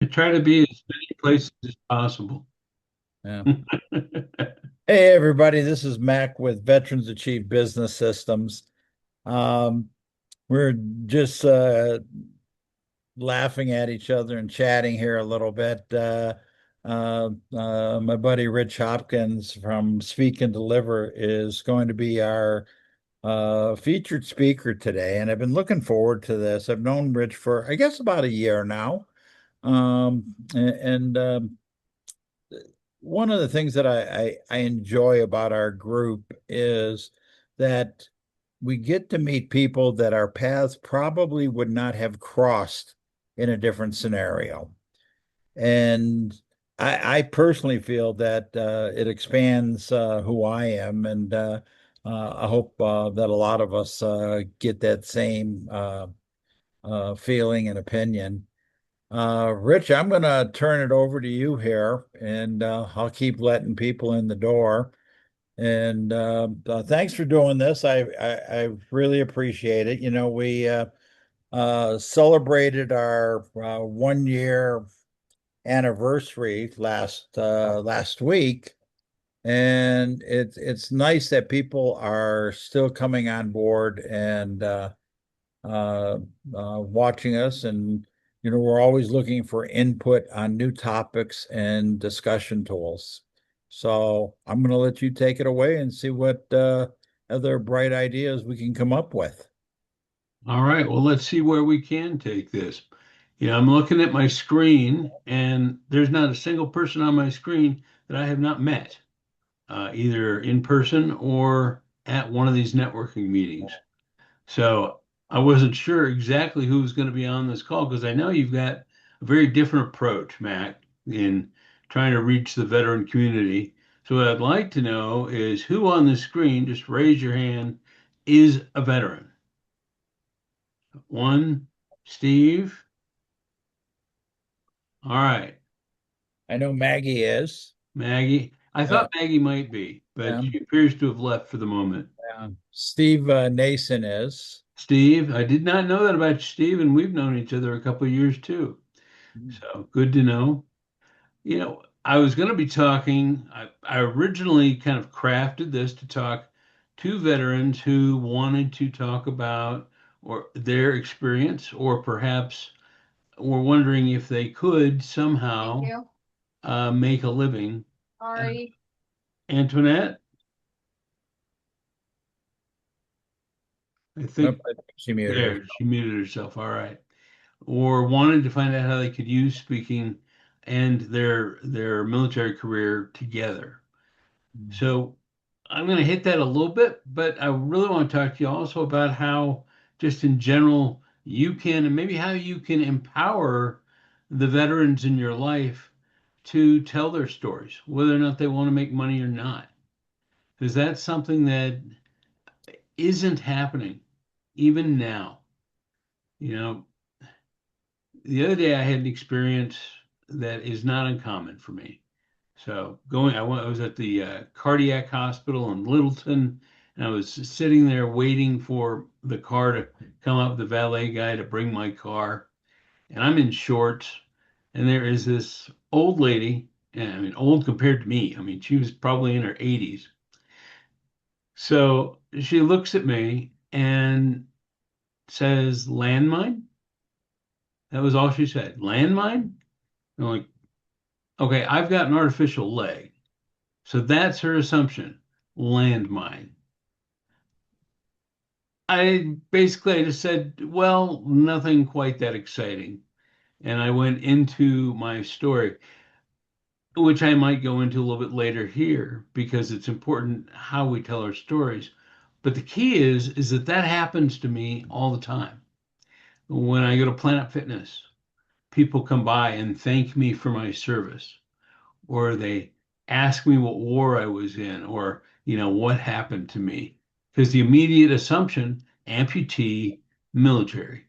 I try to be as many places as possible. Yeah. Hey, everybody, this is Mac with Veterans Achieve Business Systems. Um, we're just laughing at each other and chatting here a little bit. My buddy Rich Hopkins from Speak and Deliver is going to be our featured speaker today, and I've been looking forward to this. I've known Rich for, I guess, about a year now. And one of the things that I enjoy about our group is that we get to meet people that our paths probably would not have crossed in a different scenario. And I personally feel that it expands who I am, and I hope that a lot of us get that same feeling and opinion. Rich, I'm going to turn it over to you here, and I'll keep letting people in the door. And thanks for doing this. I really appreciate it. You know, we celebrated our 1 year anniversary last week, and it's nice that people are still coming on board and uh, watching us. And, you know, we're always looking for input on new topics and discussion tools. So I'm going to let you take it away and see what other bright ideas we can come up with. All right, well, let's see where we can take this. I'm looking at my screen, and there's not a single person on my screen that I have not met, either in person or at one of these networking meetings. So I wasn't sure exactly who was going to be on this call because I know you've got a very different approach, Mac, in trying to reach the veteran community. So what I'd like to know is who on the screen, just raise your hand, is a veteran. One, Steve. All right, I know Maggie is. Maggie. I Uh, thought Maggie might be, but um, she appears to have left for the moment. Steve Nason is. Steve, I did not know that about you, Steve, and we've known each other a couple of years too. So good to know. I was going to be talking. I originally kind of crafted this to talk to veterans who wanted to talk about or their experience, or perhaps were wondering if they could Thank somehow you. make a living. Sorry. Antoinette, I Nope, think I think she muted there herself. she muted herself. All right, or wanted to find out how they could use speaking and their military career together. So I'm going to hit that a little bit, but I really want to talk to you also about how, just in general, you can, and maybe how you can empower the veterans in your life to tell their stories, whether or not they want to make money or not. Because that's something that isn't happening even now. You know, the other day I had an experience that is not uncommon for me. So I was at the cardiac hospital in Littleton, and I was sitting there waiting for the car to come up, the valet guy to bring my car, and I'm in shorts, and there is this old lady, and I mean old compared to me. I mean she was probably in her 80s. So she looks at me and says, "Landmine." That was all she said. Landmine? I'm like, okay, I've got an artificial leg. So that's her assumption. Landmine. I just said, well, nothing quite that exciting. And I went into my story, which I might go into a little bit later here because it's important how we tell our stories. But the key is that that happens to me all the time. When I go to Planet Fitness, people come by and thank me for my service, or they ask me what war I was in, or what happened to me. Because the immediate assumption, amputee, military.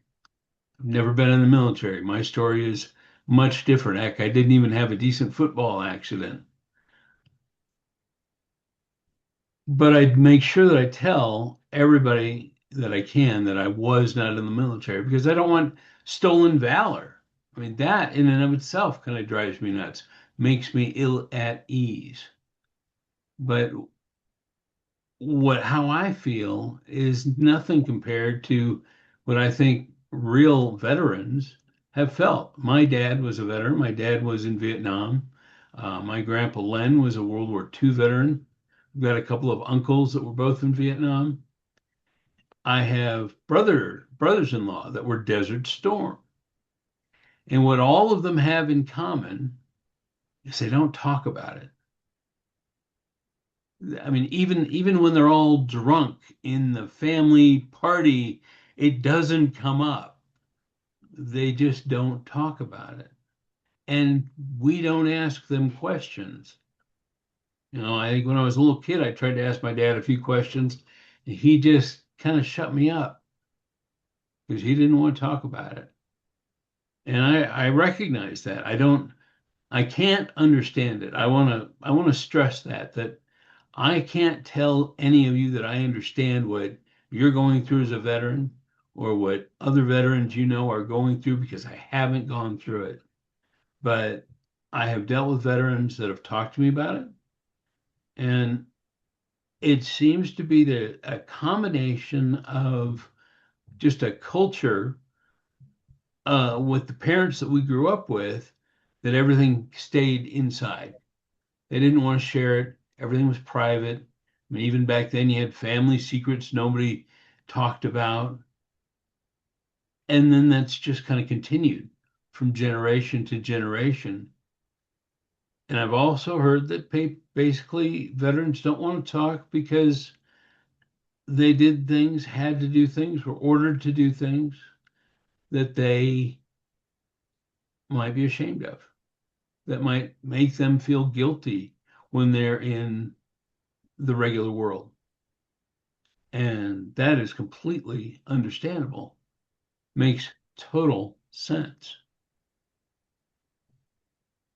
I've never been in the military. My story is much different. Heck, I didn't even have a decent football accident. But I make sure that I tell everybody that I can that I was not in the military because I don't want stolen valor. I mean, that in and of itself kind of drives me nuts, makes me ill at ease. But how I feel is nothing compared to what I think real veterans have felt. My dad was a veteran. My dad was in Vietnam. My grandpa Len was a World War II veteran. I've got a couple of uncles that were both in Vietnam. I have brothers-in-law that were Desert Storm. And what all of them have in common is they don't talk about it. I mean, even when they're all drunk in the family party, it doesn't come up. They just don't talk about it. And we don't ask them questions. I think when I was a little kid, I tried to ask my dad a few questions, and he just kind of shut me up because he didn't want to talk about it. And I recognize that. I can't understand it. I want to stress that I can't tell any of you that I understand what you're going through as a veteran or what other veterans are going through because I haven't gone through it. But I have dealt with veterans that have talked to me about it. And it seems to be a combination of just a culture with the parents that we grew up with that everything stayed inside. They didn't want to share it. Everything was private. I mean, even back then, you had family secrets nobody talked about. And then that's just kind of continued from generation to generation. And I've also heard that basically veterans don't want to talk because they did things, had to do things, were ordered to do things that they might be ashamed of, that might make them feel guilty when they're in the regular world. And that is completely understandable. Makes total sense.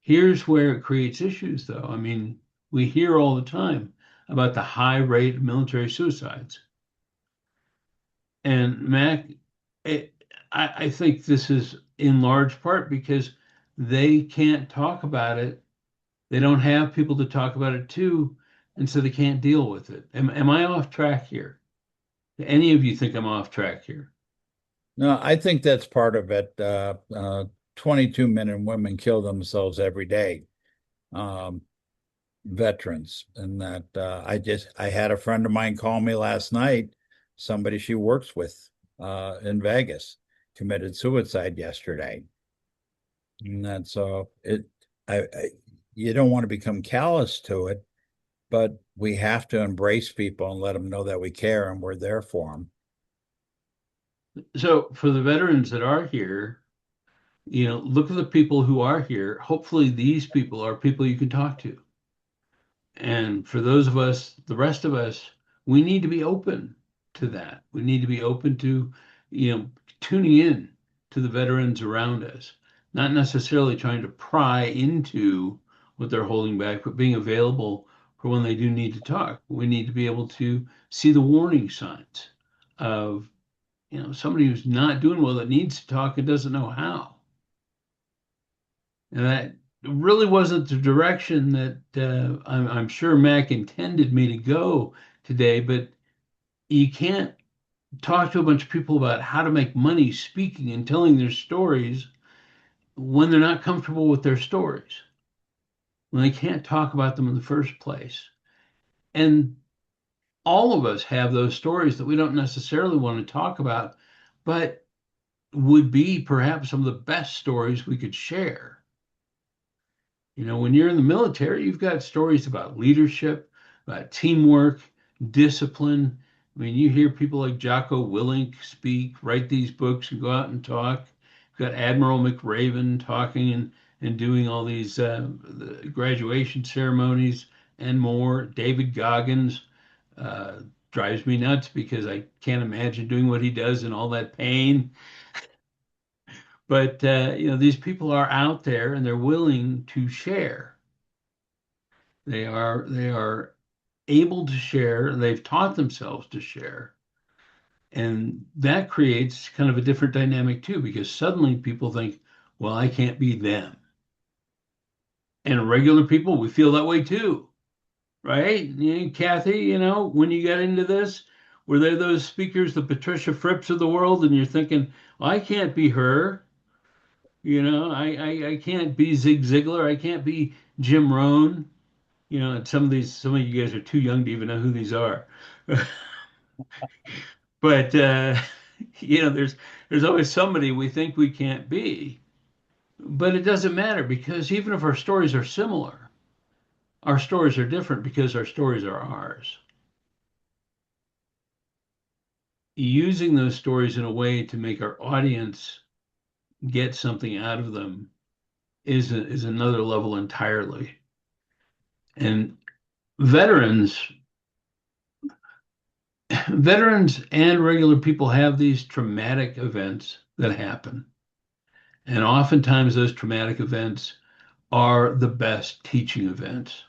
Here's where it creates issues, though. I mean, we hear all the time about the high rate of military suicides. And Mac, it, I think this is in large part because they can't talk about it. They don't have people to talk about it to, and so they can't deal with it. Am I off track here? Do any of you think I'm off track here? No, I think that's part of it. 22 men and women kill themselves every day, um, veterans. And that I had a friend of mine call me last night, somebody she works with in Vegas committed suicide yesterday. And that's I you don't want to become callous to it, but we have to embrace people and let them know that we care and we're there for them. So for the veterans that are here, look at the people who are here. Hopefully, these people are people you can talk to. And for those of us, the rest of us, we need to be open to that. We need to be open to, tuning in to the veterans around us, not necessarily trying to pry into what they're holding back, but being available for when they do need to talk. We need to be able to see the warning signs of, somebody who's not doing well that needs to talk and doesn't know how. And that really wasn't the direction that I'm sure Mac intended me to go today, but you can't talk to a bunch of people about how to make money speaking and telling their stories when they're not comfortable with their stories, when they can't talk about them in the first place. And all of us have those stories that we don't necessarily want to talk about, but would be perhaps some of the best stories we could share. When you're in the military, you've got stories about leadership, about teamwork, discipline. I mean, you hear people like Jocko Willink speak, write these books, and go out and talk. You've got Admiral McRaven talking and doing all these the graduation ceremonies and more. David Goggins uh, drives me nuts because I can't imagine doing what he does in all that pain. But these people are out there and they're willing to share. They are able to share, and they've taught themselves to share. And that creates kind of a different dynamic too, because suddenly people think, Well, I can't be them. And regular people, we feel that way too, right? Kathy, when you got into this, were there those speakers, the Patricia Fripps of the world, and you're thinking, well, I can't be her. I can't be Zig Ziglar. I can't be Jim Rohn. And some of you guys are too young to even know who these are. But there's always somebody we think we can't be. But it doesn't matter because even if our stories are similar, our stories are different because our stories are ours. Using those stories in a way to make our audience get something out of them is another level entirely. And veterans, veterans and regular people have these traumatic events that happen. And oftentimes those traumatic events are the best teaching events.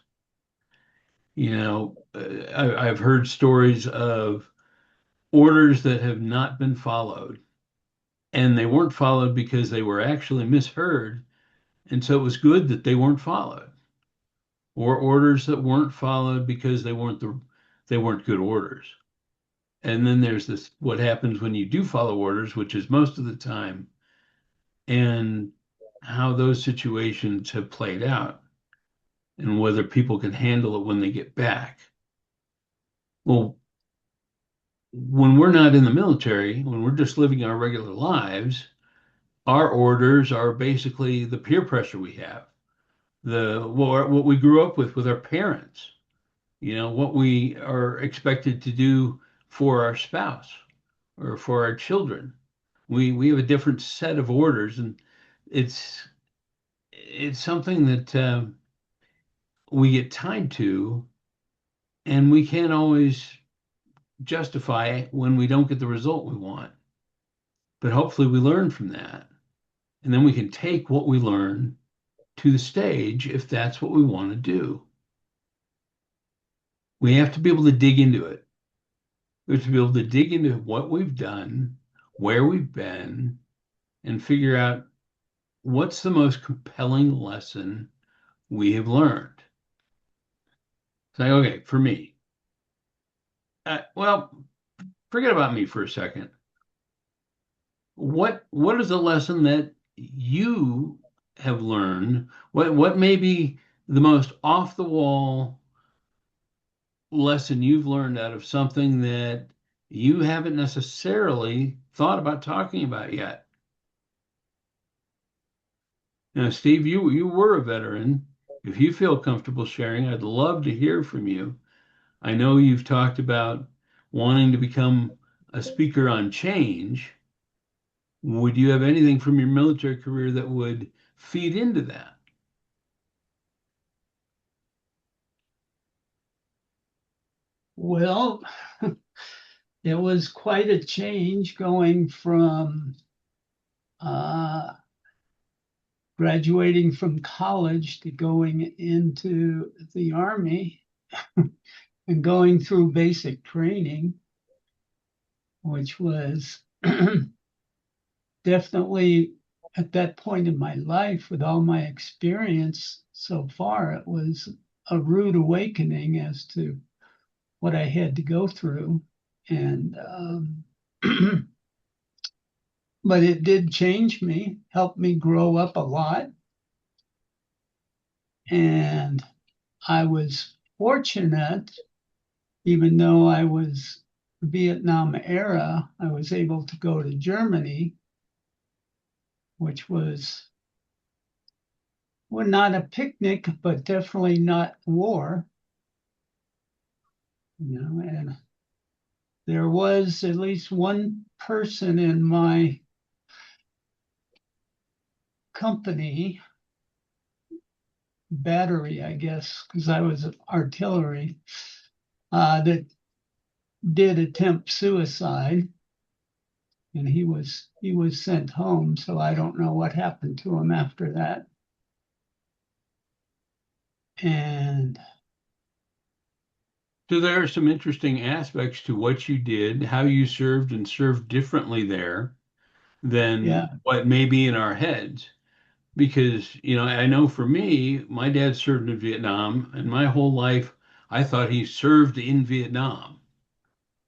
I've heard stories of orders that have not been followed, and they weren't followed because they were actually misheard, and so it was good that they weren't followed, or orders that weren't followed because they weren't good orders. And then there's this what happens when you do follow orders, which is most of the time, and how those situations have played out and whether people can handle it when they get back. Well, when we're not in the military, when we're just living our regular lives, our orders are basically the peer pressure we have, the what we grew up with our parents, what we are expected to do for our spouse or for our children. We have a different set of orders, and it's it's something that we get tied to, and we can't always justify when we don't get the result we want. But hopefully we learn from that. And then we can take what we learn to the stage if that's what we want to do. We have to be able to dig into it. We have to be able to dig into what we've done, where we've been, and figure out what's the most compelling lesson we have learned. Say, okay, for me, well, forget about me for a second. What is a lesson that you have learned? What may be the most off the wall lesson you've learned out of something that you haven't necessarily thought about talking about yet? Now, Steve, you were a veteran. If you feel comfortable sharing, I'd love to hear from you. I know you've talked about wanting to become a speaker on change. Would you have anything from your military career that would feed into that? Well, it was quite a change going from uh, graduating from college to going into the Army and going through basic training, which was definitely at that point in my life, with all my experience so far, it was a rude awakening as to what I had to go through. And but it did change me, helped me grow up a lot. And I was fortunate, even though I was Vietnam era, I was able to go to Germany, which was, well, not a picnic, but definitely not war, and there was at least one person in my company battery, I guess, because I was artillery, that did attempt suicide, and he was sent home. So I don't know what happened to him after that. And So there are some interesting aspects to what you did, how you served and served differently there than yeah, what may be in our heads. because, I know for me, my dad served in Vietnam, and my whole life I thought he served in Vietnam.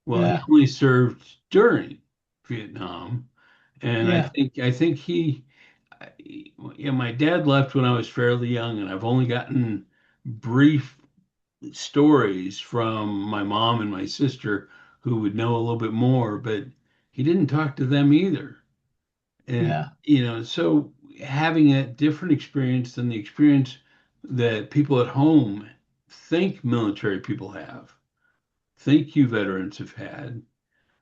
Well, he Yeah. only served during Vietnam, and I Yeah. think I think he, my dad left when I was fairly young, and I've only gotten brief stories from my mom and my sister who would know a little bit more, but he didn't talk to them either. And, Yeah. so having a different experience than the experience that people at home think military people have, think you veterans have had,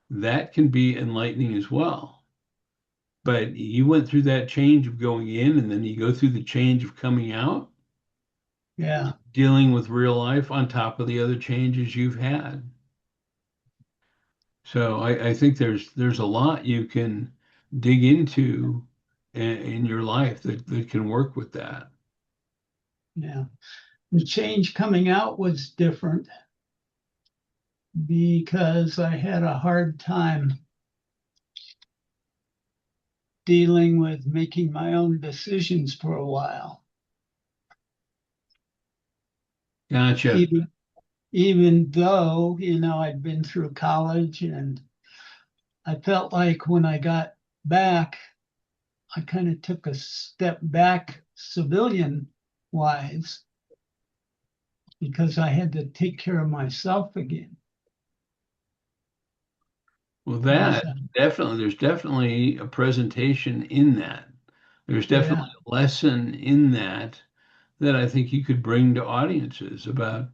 that can be enlightening as well. But you went through that change of going in, and then you go through the change of coming out, Yeah. dealing with real life on top of the other changes you've had. So I think there's a lot you can dig into in your life that can work with that. Yeah. The change coming out was different because I had a hard time dealing with making my own decisions for a while. Gotcha. Even though, I'd been through college and I felt like when I got back, I kind of took a step back civilian wise because I had to take care of myself again. Well, Because, there's definitely a presentation in that. There's definitely yeah, a lesson in that that I think you could bring to audiences about,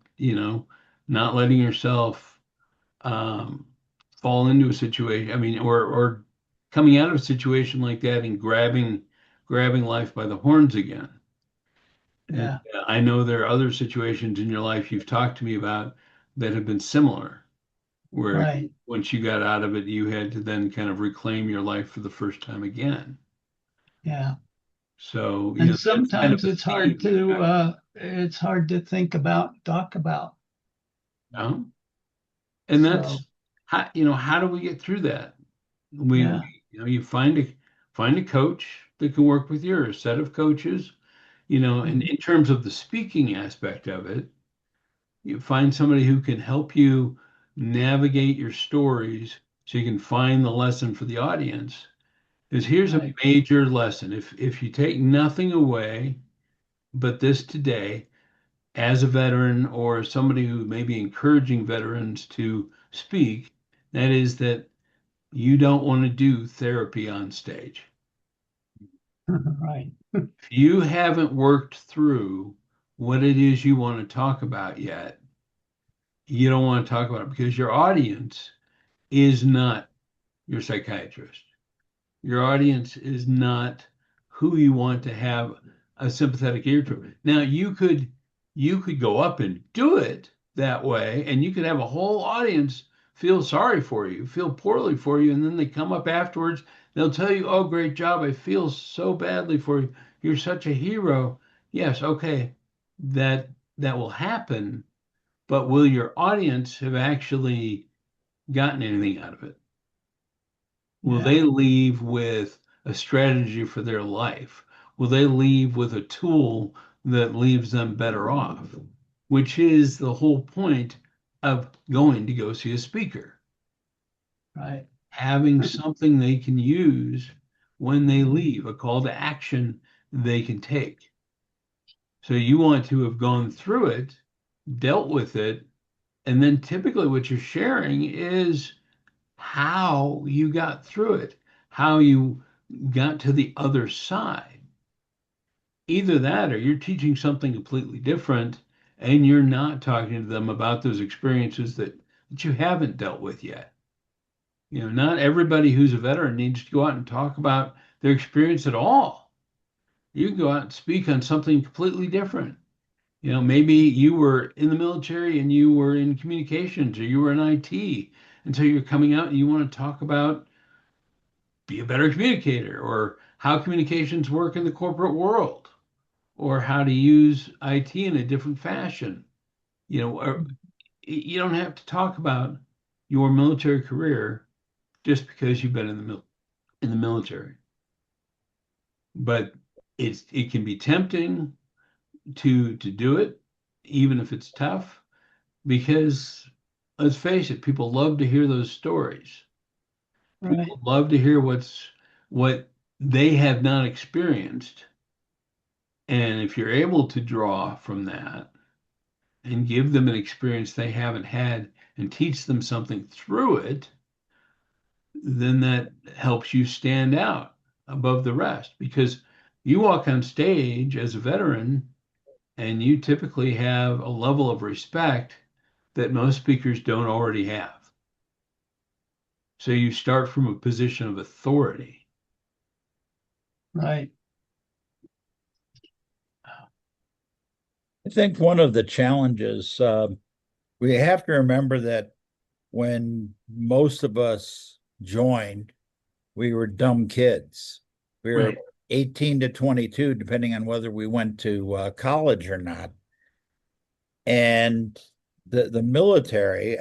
not letting yourself um, fall into a situation. I mean, or coming out of a situation like that and grabbing life by the horns again. And yeah, I know there are other situations in your life you've talked to me about that have been similar, where right. once you got out of it, you had to then kind of reclaim your life for the first time again. Yeah. So, And that's kind of sometimes a theme. it's hard to think about, talk about. You And So, that's how do we get through that? yeah. You find a coach that can work with you, or a set of coaches, and Mhm. in terms of the speaking aspect of it, you find somebody who can help you navigate your stories so you can find the lesson for the audience. Because here's a Right. major lesson. If you take nothing away but this today, as a veteran or somebody who may be encouraging veterans to speak, that is that you don't want to do therapy on stage. Right. If you haven't worked through what it is you want to talk about yet, you don't want to talk about it because your audience is not your psychiatrist. Your audience is not who you want to have a sympathetic ear to. Now you could go up and do it that way, and you could have a whole audience feel sorry for you, feel poorly for you, and then they come up afterwards. They'll tell you, "Oh, great job! I feel so badly for you. You're such a hero." Yes, okay, that that will happen, but will your audience have actually gotten anything out of it? Will Yeah. they leave with a strategy for their life? Will they leave with a tool that leaves them better off? Which is the whole point of going to go see a speaker, Right. having something they can use when they leave, a call to action they can take. So you want to have gone through it, dealt with it, and then typically what you're sharing is how you got through it, how you got to the other side. Either that or you're teaching something completely different and you're not talking to them about those experiences that you haven't dealt with yet. Not everybody who's a veteran needs to go out and talk about their experience at all. You can go out and speak on something completely different. Maybe you were in the military and you were in communications or you were in IT. And so you're coming out and you want to talk about be a better communicator, or how communications work in the corporate world, or how to use IT in a different fashion. Or you don't have to talk about your military career just because you've been in the military. But it can be tempting to do it, even if it's tough, because let's face it, people love to hear those stories. Right. People love to hear what they have not experienced. And if you're able to draw from that and give them an experience they haven't had and teach them something through it, then that helps you stand out above the rest because you walk on stage as a veteran and you typically have a level of respect that most speakers don't already have. So you start from a position of authority. Right. I think one of the challenges, we have to remember that when most of us joined, we were dumb kids. We were Right. 18 to 22, depending on whether we went to college or not. And the military,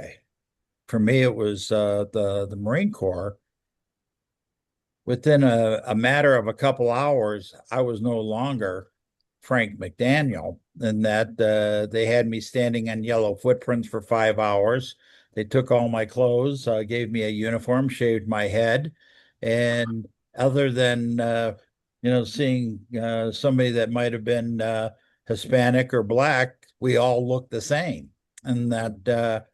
for me, it was the Marine Corps. Within a matter of a couple hours, I was no longer Frank McDANIEL, and that they had me standing on yellow footprints for 5 hours. They took all my clothes, gave me a uniform, shaved my head, and other than seeing somebody that might have been Hispanic or black, we all looked the same, and that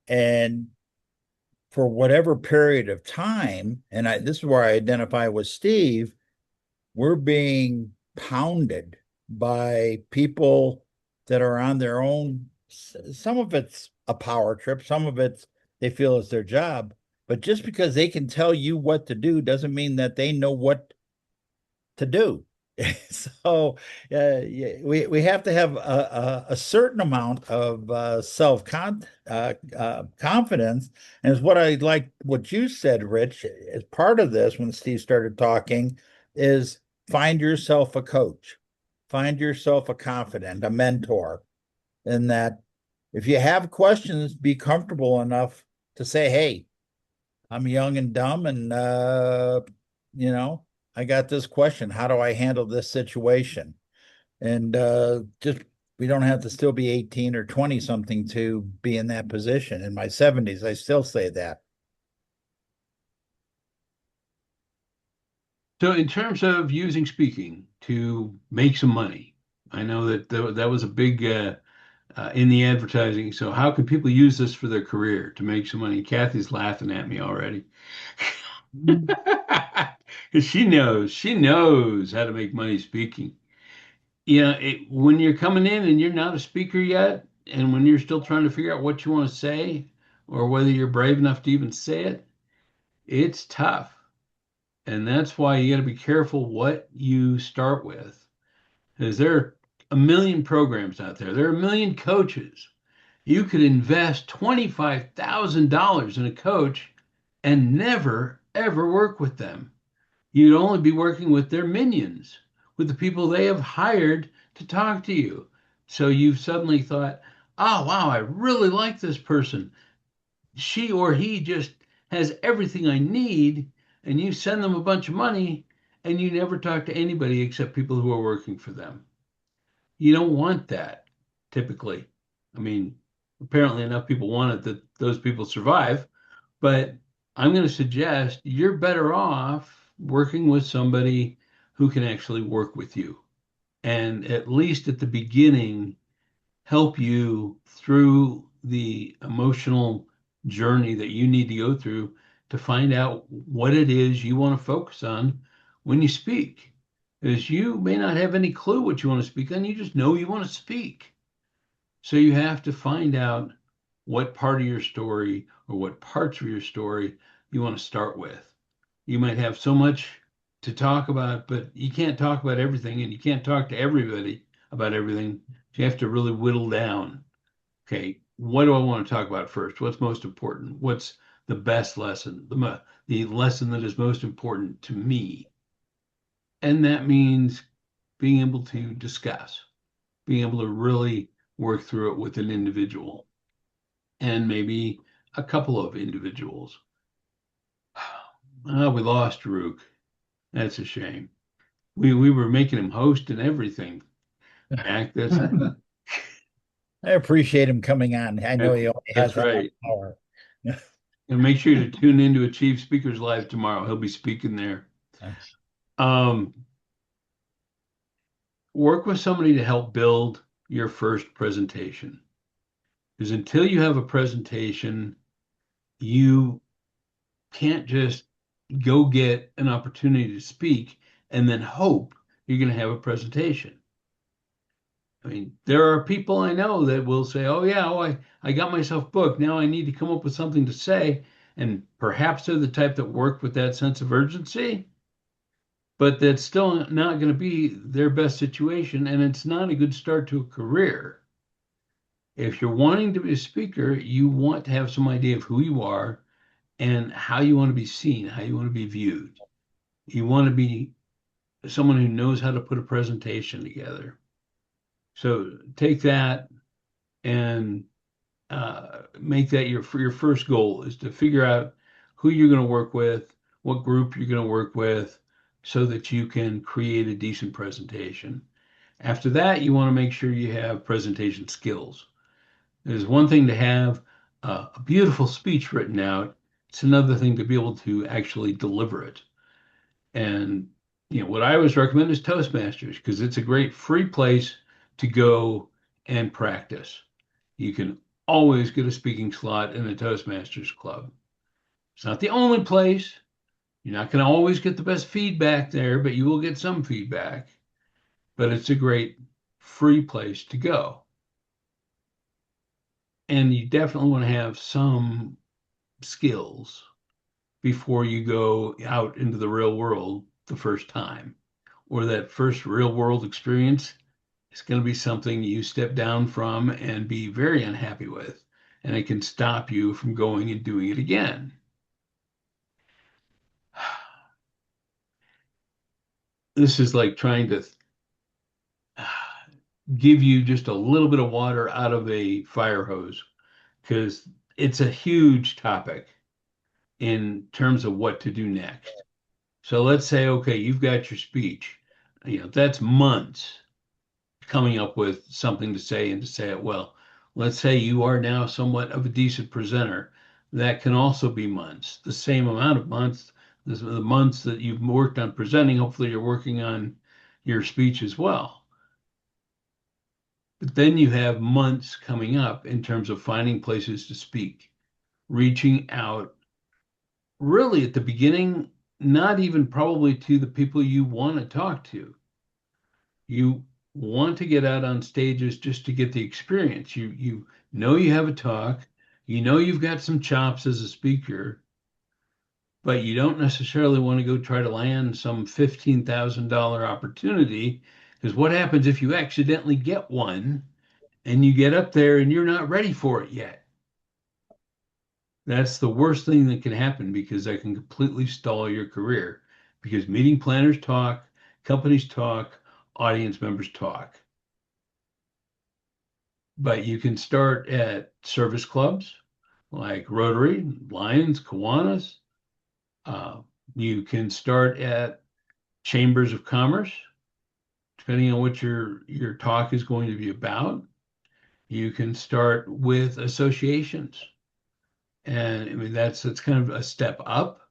and for whatever period of time, and this is where I identify with Steve, we're being pounded by people that are on their own. Some of it's a power trip, some of it's they feel it's their job. But just because they can tell you what to do doesn't mean that they know what to do. So yeah, we have to have a certain amount of self confidence, and it's what I like what you said, Rich. As part of this, when Steve started talking, is find yourself a coach, find yourself a confidant, a mentor, and that if you have questions, be comfortable enough to say, "Hey, I'm young and dumb, and you know, I got this question. How do I handle this situation?" And just we don't have to still be 18 or 20 something to be in that position. In my 70s, I still say that. So, in terms of using speaking to make some money, I know that that was a big in the advertising. So, how can people use this for their career to make some money? Kathy's laughing at me already. Mhm. 'Cause she knows how to make money speaking. When you're coming in and you're not a speaker yet, and when you're still trying to figure out what you want to say or whether you're brave enough to even say it, it's tough. And that's why you got to be careful what you start with. Because there are a million programs out there, there are a million coaches. You could invest $25,000 in a coach and never, ever work with them. You'd only be working with their minions, with the people they have hired to talk to you. So you've suddenly thought, oh, wow, I really like this person. She or he just has everything I need. And you send them a bunch of money and you never talk to anybody except people who are working for them. You don't want that typically. I mean, apparently enough people want it that those people survive, but I'm going to suggest you're better off working with somebody who can actually work with you and at least at the beginning help you through the emotional journey that you need to go through to find out what it is you want to focus on when you speak. Because you may not have any clue what you want to speak on, you just know you want to speak. So you have to find out what part of your story or what parts of your story you want to start with. You might have so much to talk about, but you can't talk about everything and you can't talk to everybody about everything. So you have to really whittle down. Okay, what do I want to talk about first? What's most important? What's the best lesson? The lesson that is most important to me. And that means being able to discuss, being able to really work through it with an individual and maybe a couple of individuals. Oh, we lost Rook. That's a shame. We were making him host and everything. Mac, I appreciate him coming on. I know he only has that's that right. hour. And make sure to tune into Achieve Speakers Live tomorrow. He'll be speaking there. Um, Work with somebody to help build your first presentation. Because until you have a presentation, you can't just go get an opportunity to speak and then hope you're going to have a presentation. I mean, there are people I know that will say, oh, yeah, I got myself booked. Now I need to come up with something to say. And perhaps they're the type that work with that sense of urgency, but that's still not going to be their best situation. And it's not a good start to a career. If you're wanting to be a speaker, you want to have some idea of who you are and how you want to be seen, how you want to be viewed. You want to be someone who knows how to put a presentation together. So take that and make that your first goal is to figure out who you're going to work with, what group you're going to work with, so that you can create a decent presentation. After that, you want to make sure you have presentation skills. It's one thing to have a beautiful speech written out. It's another thing to be able to actually deliver it. And what I always recommend is Toastmasters because it's a great free place to go and practice. You can always get a speaking slot in the Toastmasters Club. It's not the only place. You're not going to always get the best feedback there, but you will get some feedback. But it's a great free place to go. And you definitely want to have some skills before you go out into the real world the first time, or that first real world experience is going to be something you step down from and be very unhappy with, and it can stop you from going and doing it again. This is like trying to give you just a little bit of water out of a fire hose because it's a huge topic in terms of what to do next. So let's say, okay, you've got your speech. That's months coming up with something to say and to say it well. Let's say you are now somewhat of a decent presenter. That can also be months, the same amount of months, the months that you've worked on presenting. Hopefully, you're working on your speech as well. But then you have months coming up in terms of finding places to speak, reaching out really at the beginning, not even probably to the people you want to talk to. You want to get out on stages just to get the experience. You know you have a talk, you know you've got some chops as a speaker, but you don't necessarily want to go try to land some $15,000 opportunity because what happens if you accidentally get one and you get up there and you're not ready for it yet? That's the worst thing that can happen because that can completely stall your career because meeting planners talk, companies talk, audience members talk. But you can start at service clubs like Rotary, Lions, Kiwanis. Uh, you can start at chambers of commerce, depending on what your talk is going to be about. You can start with associations, and I mean that's kind of a step up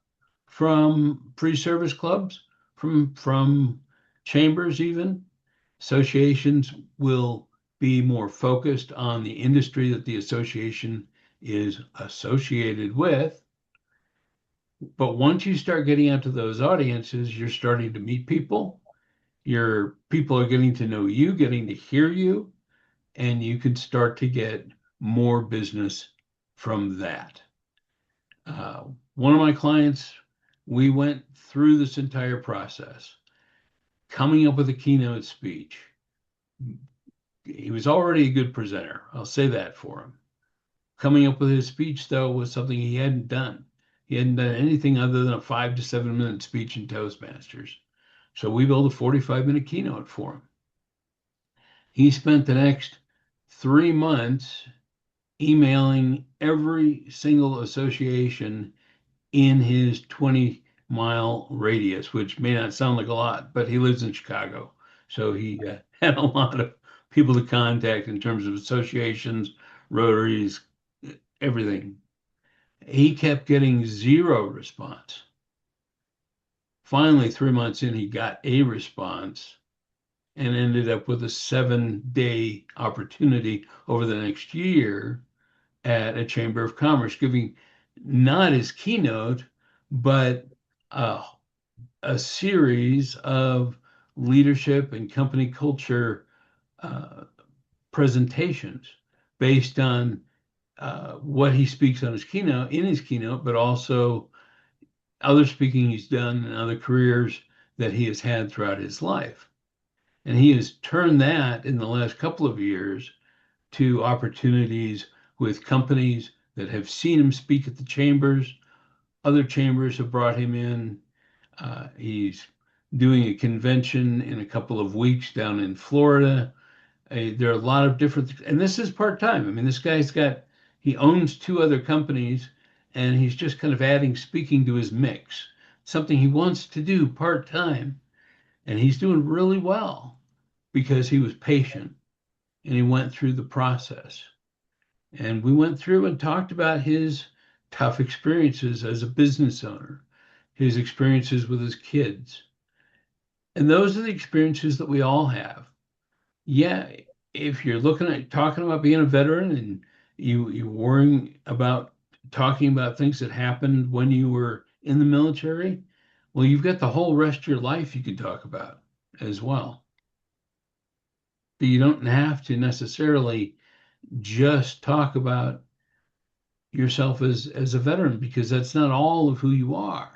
from pre-service clubs, from chambers even. Associations will be more focused on the industry that the association is associated with. But once you start getting out to those audiences, you're starting to meet people. Your people are getting to know you, getting to hear you, and you can start to get more business from that. Uh, One of my clients, we went through this entire process, coming up with a keynote speech. He was already a good presenter. I'll say that for him. Coming up with his speech, though, was something he hadn't done. He hadn't done anything other than a 5 to 7 minute speech in Toastmasters. So we built a 45-minute keynote for him. He spent the next 3 months emailing every single association in his 20 mile radius, which may not sound like a lot, but he lives in Chicago. So he had a lot of people to contact in terms of associations, rotaries, everything. He kept getting zero response. Finally, 3 months in, he got a response and ended up with a 7-day opportunity over the next year at a Chamber of Commerce, giving not his keynote, but uh, a series of leadership and company culture uh, presentations based on what he speaks on his keynote, in his keynote, but also other speaking he's done and other careers that he has had throughout his life. And he has turned that in the last couple of years to opportunities with companies that have seen him speak at the chambers. Other chambers have brought him in. He's doing a convention in a couple of weeks down in Florida. There are a lot of different, and this is part time. I mean, this guy's got, he owns two other companies and he's just kind of adding speaking to his mix, something he wants to do part time. And he's doing really well because he was patient and he went through the process. And we went through and talked about his tough experiences as a business owner, his experiences with his kids. And those are the experiences that we all have. Yeah, if you're looking at talking about being a veteran and you're worrying about talking about things that happened when you were in the military, well, you've got the whole rest of your life you could talk about as well. But you don't have to necessarily just talk about yourself as a veteran because that's not all of who you are.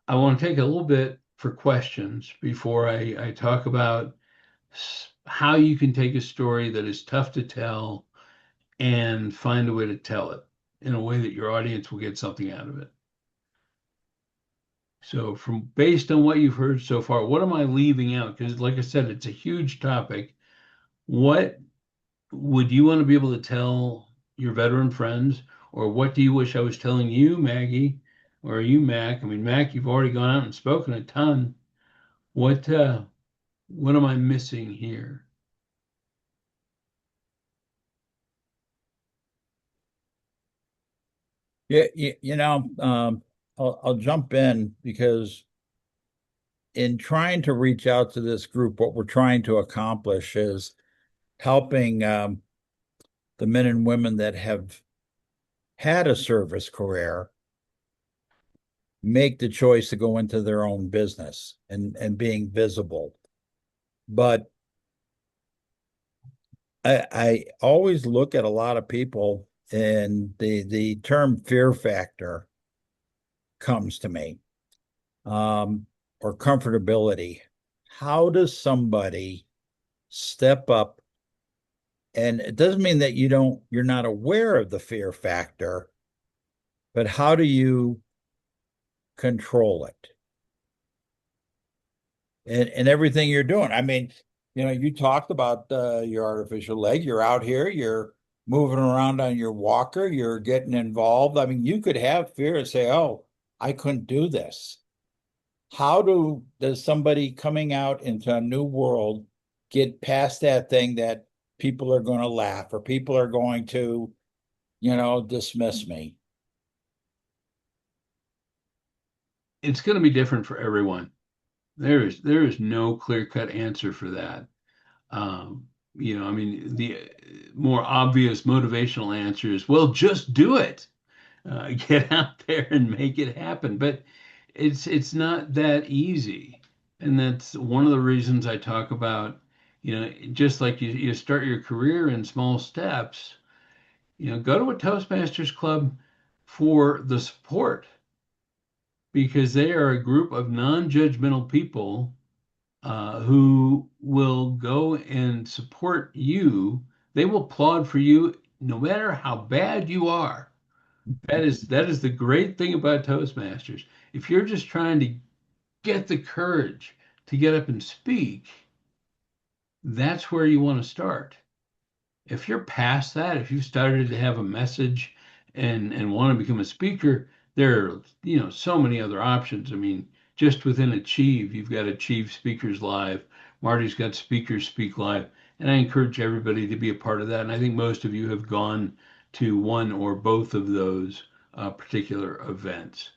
I want to take a little bit for questions before I talk about how you can take a story that is tough to tell and find a way to tell it in a way that your audience will get something out of it. So, from based on what you've heard so far, what am I leaving out? Because, like I said, it's a huge topic. What would you want to be able to tell your veteran friends, or what do you wish I was telling you, Maggie, or you, Mac? I mean, Mac, you've already gone out and spoken a ton. What am I missing here? Yeah, I'll jump in because in trying to reach out to this group, what we're trying to accomplish is helping the men and women that have had a service career make the choice to go into their own business and being visible. But I always look at a lot of people and the term fear factor comes to me, or comfortability. How does somebody step up? And it doesn't mean that you're not aware of the fear factor, but how do you control it and everything you're doing? I mean, you talked about your artificial leg. You're out here, you're moving around on your walker, you're getting involved. I mean, you could have fear and say, "Oh, I couldn't do this." Does somebody coming out into a new world get past that thing that people are going to laugh or people are going to, dismiss me? It's going to be different for everyone. There is no clear-cut answer for that. I mean, the more obvious motivational answer is, well, just do it. Get out there and make it happen. But it's not that easy. And that's one of the reasons I talk about, just like you start your career in small steps, go to a Toastmasters club for the support because they are a group of non-judgmental people who will go and support you. They will applaud for you no matter how bad you are. That is the great thing about Toastmasters. If you're just trying to get the courage to get up and speak, that's where you want to start. If you're past that, if you've started to have a message and want to become a speaker, there are, so many other options. I mean, just within Achieve, you've got Achieve Speakers Live. Marty's got Speakers Speak Live, and I encourage everybody to be a part of that. And I think most of you have gone to one or both of those particular events.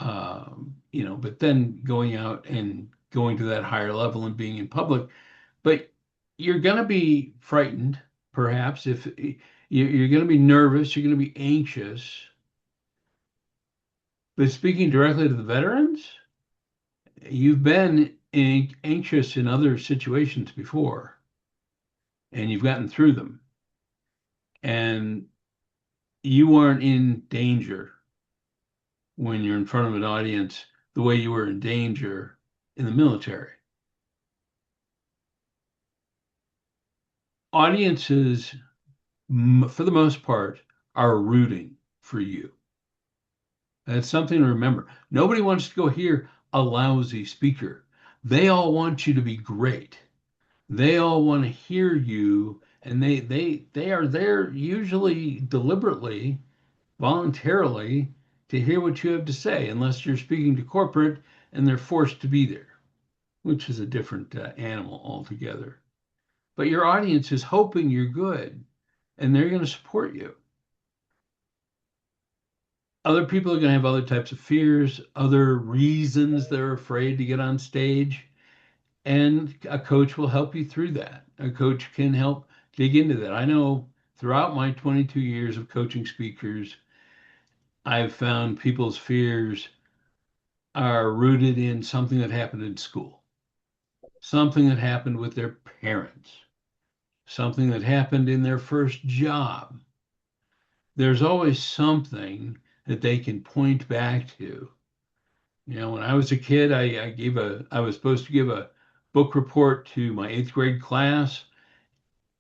But then going out and going to that higher level and being in public, but you're going to be frightened, perhaps, if you're going to be nervous, you're going to be anxious. But speaking directly to the veterans, you've been anxious in other situations before, and you've gotten through them, and you aren't in danger when you're in front of an audience the way you were in danger in the military. Audiences, for the most part, are rooting for you. That's something to remember. Nobody wants to go hear a lousy speaker. They all want you to be great. They all want to hear you, and they are there usually deliberately, voluntarily to hear what you have to say, unless you're speaking to corporate and they're forced to be there, which is a different animal altogether. But your audience is hoping you're good, and they're going to support you. Other people are going to have other types of fears, other reasons they're afraid to get on stage, and a coach will help you through that. A coach can help dig into that. I know throughout my 22 years of coaching speakers, I've found people's fears are rooted in something that happened in school, something that happened with their parents, something that happened in their first job. There's always something that they can point back to. When I was a kid, I was supposed to give a book report to my eighth grade class,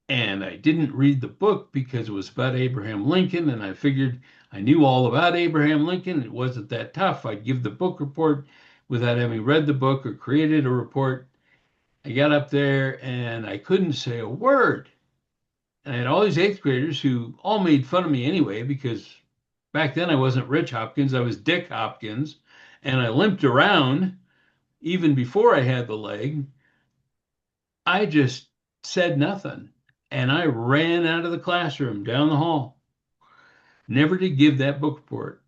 and I didn't read the book because it was about Abraham Lincoln, and I figured I knew all about Abraham Lincoln. It wasn't that tough. I'd give the book report without having read the book or created a report. I got up there and I couldn't say a word. And I had all these eighth graders who all made fun of me anyway, because back then I wasn't Rich Hopkins, I was Dick Hopkins, and I limped around even before I had the leg. I just said nothing. And I ran out of the classroom down the hall, never to give that book report.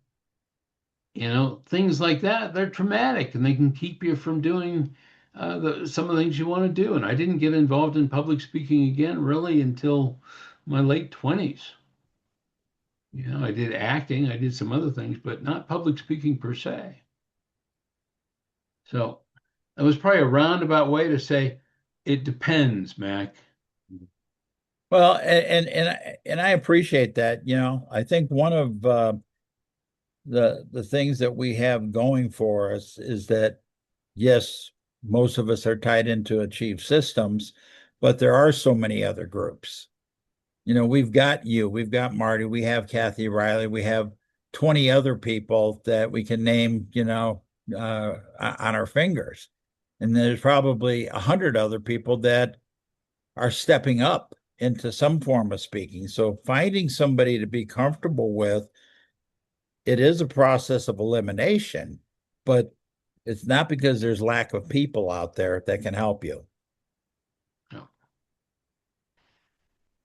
Things like that, they're traumatic and they can keep you from doing some of the things you want to do. And I didn't get involved in public speaking again really until my late 20s. I did acting, I did some other things, but not public speaking per se. So that was probably a roundabout way to say it depends, Mac. Well, and I appreciate that. I think one of the things that we have going for us is that yes, most of us are tied into Achieve Systems, but there are so many other groups. We've got you, we've got Marty, we have Kathy Riley, we have 20 other people that we can name, on our fingers. And there's probably 100 other people that are stepping up into some form of speaking. So finding somebody to be comfortable with, it is a process of elimination, but it's not because there's lack of people out there that can help you. No.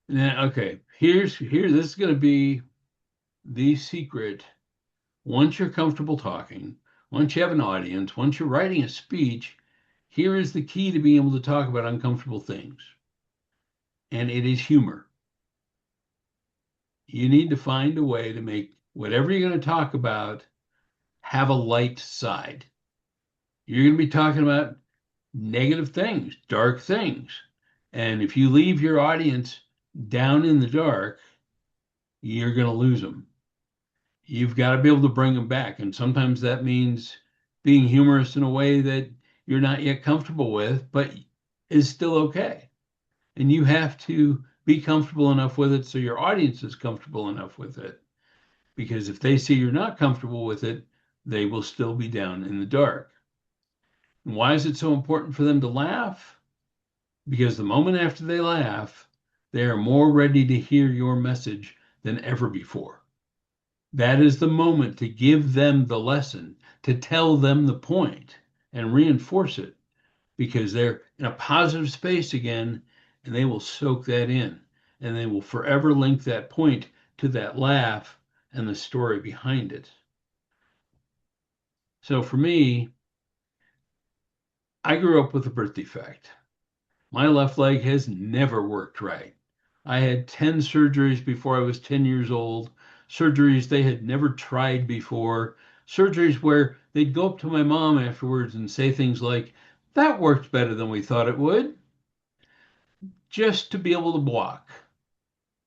Now, okay, here, this is going to be the secret. Once you're comfortable talking, once you have an audience, once you're writing a speech, here is the key to being able to talk about uncomfortable things. And it is humor. You need to find a way to make whatever you're going to talk about have a light side. You're going to be talking about negative things, dark things. And if you leave your audience down in the dark, you're going to lose them. You've got to be able to bring them back. And sometimes that means being humorous in a way that you're not yet comfortable with, but is still okay. And you have to be comfortable enough with it so your audience is comfortable enough with it. Because if they see you're not comfortable with it, they will still be down in the dark. And why is it so important for them to laugh? Because the moment after they laugh, They are more ready to hear your message than ever before. That is the moment to give them the lesson, to tell them the point and reinforce it because they're in a positive space again and they will soak that in and they will forever link that point to that laugh and the story behind it. So for me, I grew up with a birth defect. My left leg has never worked right. I had 10 surgeries before I was 10 years old, surgeries they had never tried before, surgeries where they'd go up to my mom afterwards and say things like, that worked better than we thought it would, just to be able to walk.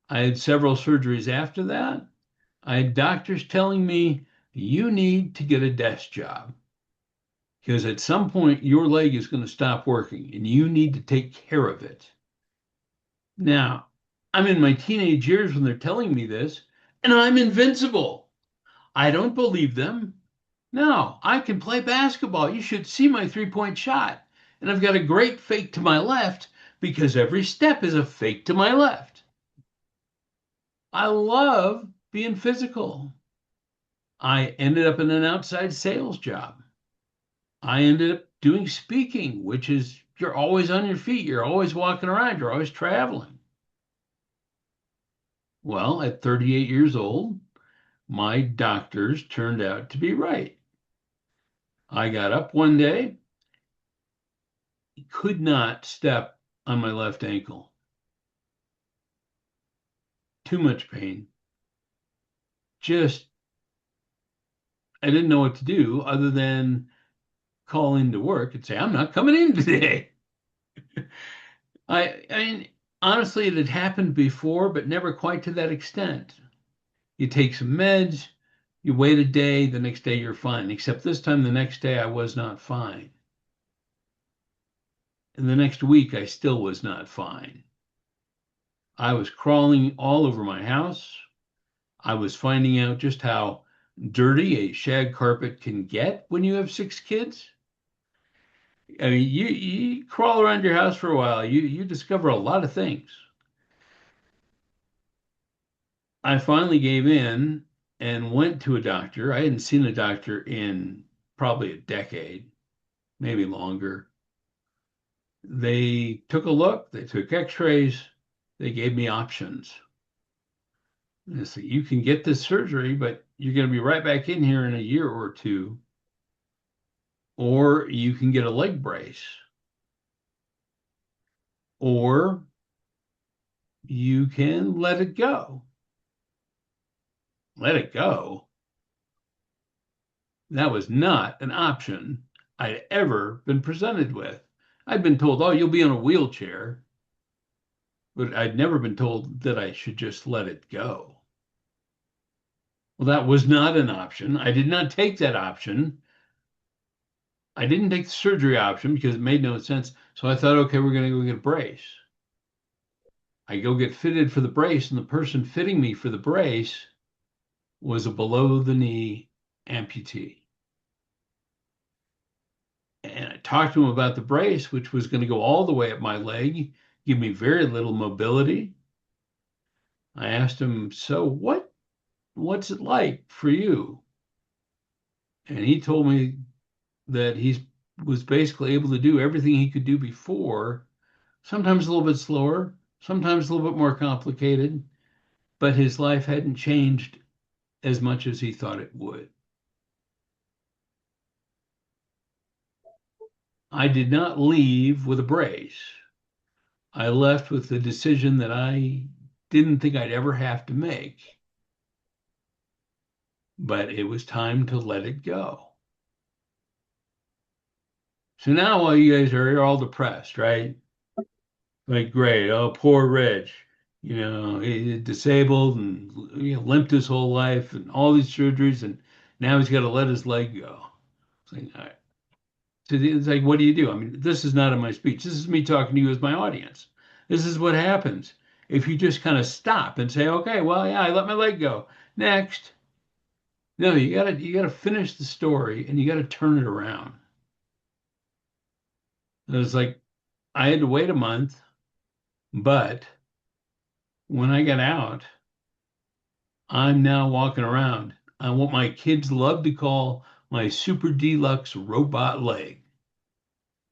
I had several surgeries after that. I had doctors telling me, you need to get a desk job because at some point your leg is going to stop working and you need to take care of it. Now, I'm in my teenage years when they're telling me this, and I'm invincible. I don't believe them. No, I can play basketball. You should see my 3-point shot. And I've got a great fake to my left because every step is a fake to my left. I love being physical. I ended up in an outside sales job. I ended up doing speaking, which is you're always on your feet, you're always walking around, you're always traveling. Well, at 38 years old, my doctors turned out to be right. I got up one day, could not step on my left ankle. Too much pain. Just, I didn't know what to do other than call into work and say, I'm not coming in today. I mean, honestly, it had happened before, but never quite to that extent. You take some meds, you wait a day, the next day you're fine. Except this time, the next day, I was not fine. And the next week, I still was not fine. I was crawling all over my house. I was finding out just how dirty a shag carpet can get when you have 6 kids. I mean, you crawl around your house for a while, you discover a lot of things. I finally gave in and went to a doctor. I hadn't seen a doctor in probably a decade, maybe longer. They took a look, they took x-rays, they gave me options. They said, you can get this surgery, but you're going to be right back in here in a year or two, or you can get a leg brace, or you can let it go. Let it go. That was not an option I'd ever been presented with. I'd been told, oh, you'll be in a wheelchair, but I'd never been told that I should just let it go. Well, that was not an option. I did not take that option. I didn't take the surgery option because it made no sense. So I thought, okay, we're going to go get a brace. I go get fitted for the brace, and the person fitting me for the brace was a below the knee amputee. And I talked to him about the brace, which was going to go all the way up my leg, give me very little mobility. I asked him, so what's it like for you? And he told me that he was basically able to do everything he could do before, sometimes a little bit slower, sometimes a little bit more complicated, but his life hadn't changed as much as he thought it would. I did not leave with a brace. I left with the decision that I didn't think I'd ever have to make, but it was time to let it go. So now while you guys are all depressed, right? Like, great, oh, poor Rich, he's disabled and limped his whole life and all these surgeries, and now he's got to let his leg go. It's like, all right. So it's like, what do you do? I mean, this is not in my speech. This is me talking to you as my audience. This is what happens if you just kind of stop and say, okay, well, yeah, I let my leg go. Next. No, you gotta finish the story and you gotta turn it around. It was like I had to wait a month, but when I got out, I'm now walking around on what my kids love to call my super deluxe robot leg.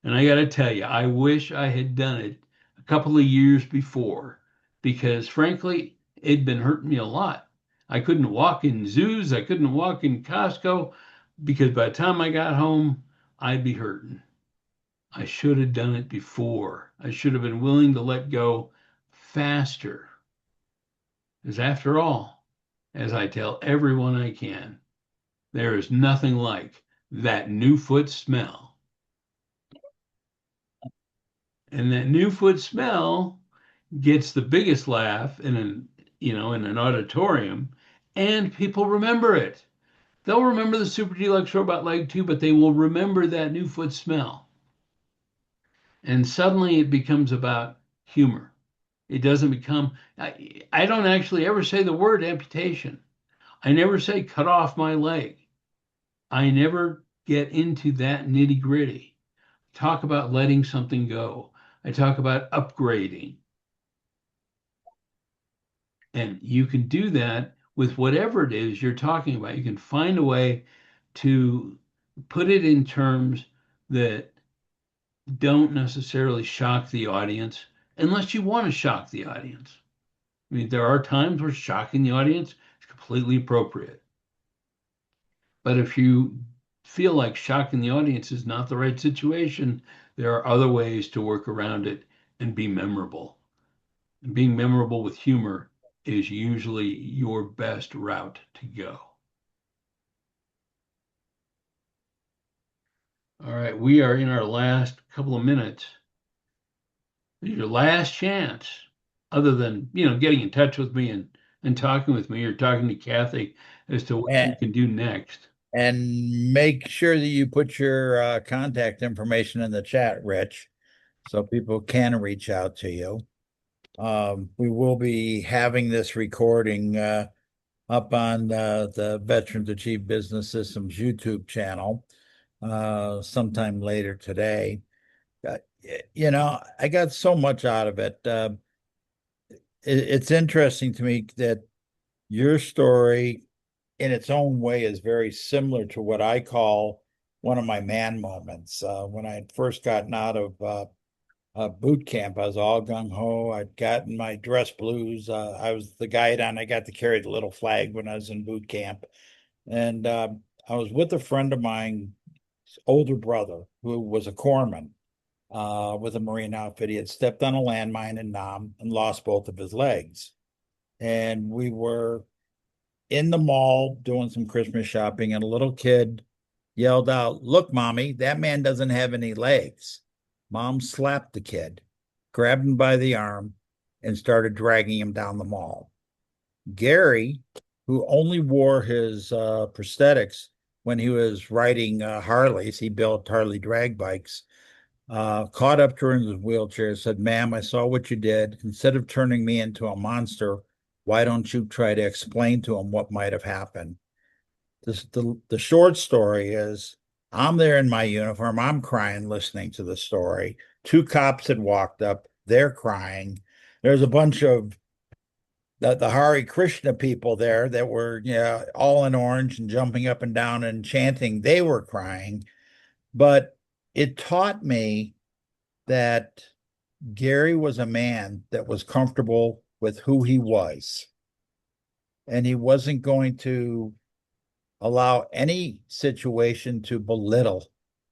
And I got to tell you, I wish I had done it a couple of years before because frankly, it'd been hurting me a lot. I couldn't walk in zoos, I couldn't walk in Costco because by the time I got home, I'd be hurting. I should have done it before. I should have been willing to let go faster. Because after all, as I tell everyone I can, there is nothing like that new foot smell. And that new foot smell gets the biggest laugh in an auditorium, and people remember it. They'll remember the Super Deluxe robot leg too, but they will remember that new foot smell. And suddenly it becomes about humor. It doesn't become, I don't actually ever say the word amputation. I never say cut off my leg. I never get into that nitty gritty. Talk about letting something go. I talk about upgrading. And you can do that with whatever it is you're talking about. You can find a way to put it in terms that don't necessarily shock the audience unless you want to shock the audience. I mean, there are times where shocking the audience is completely appropriate. But if you feel like shocking the audience is not the right situation, there are other ways to work around it and be memorable. And being memorable with humor is usually your best route to go. All right, we are in our last couple of minutes. Your last chance, other than getting in touch with me and talking with me or talking to Kathy as to what we And, can do next. and make sure that you put your contact information in the chat, Rich, so people can reach out to you. We will be having this recording up on the Veterans Achieve Business Systems YouTube channel sometime later today. Uh, I got so much out of it. It's interesting to me that your story, in its own way, is very similar to what I call one of my man moments. When I had first gotten out of boot camp, I was all gung ho. I'd gotten my dress blues. I was the guidon. I got to carry the little flag when I was in boot camp. And I was with a friend of mine's older brother who was a corpsman with a Marine outfit. He had stepped on a landmine in Nam and lost both of his legs. And we were in the mall doing some Christmas shopping, and a little kid yelled out, "Look, mommy, that man doesn't have any legs." Mom slapped the kid, grabbed him by the arm, and started dragging him down the mall. Gary, who only wore his prosthetics when he was riding Harleys, he built Harley drag bikes, caught up to her in his wheelchair, said, "Ma'am, I saw what you did. Instead of turning me into a monster, why don't you try to explain to him what might have happened?" The short story is I'm there in my uniform. I'm crying listening to the story. Two cops had walked up. They're crying. There's a bunch of the Hare Krishna people there that were, all in orange and jumping up and down and chanting. They were crying. But it taught me that Gary was a man that was comfortable with who he was. And he wasn't going to allow any situation to belittle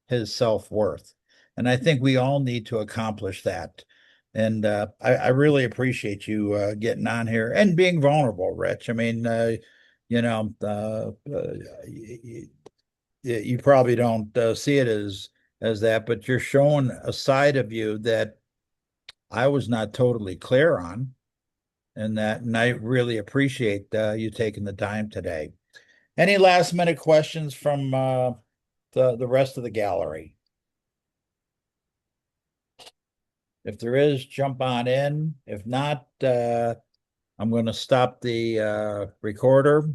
his self-worth. And I think we all need to accomplish that. And I really appreciate you getting on here and being vulnerable, Rich. I mean, you know, uh, uh, you, you probably don't see it as that, but you're showing a side of you that I was not totally clear on, and I really appreciate you taking the time today. Any last minute questions from the rest of the gallery? If there is, jump on in. If not, I'm going to stop the recorder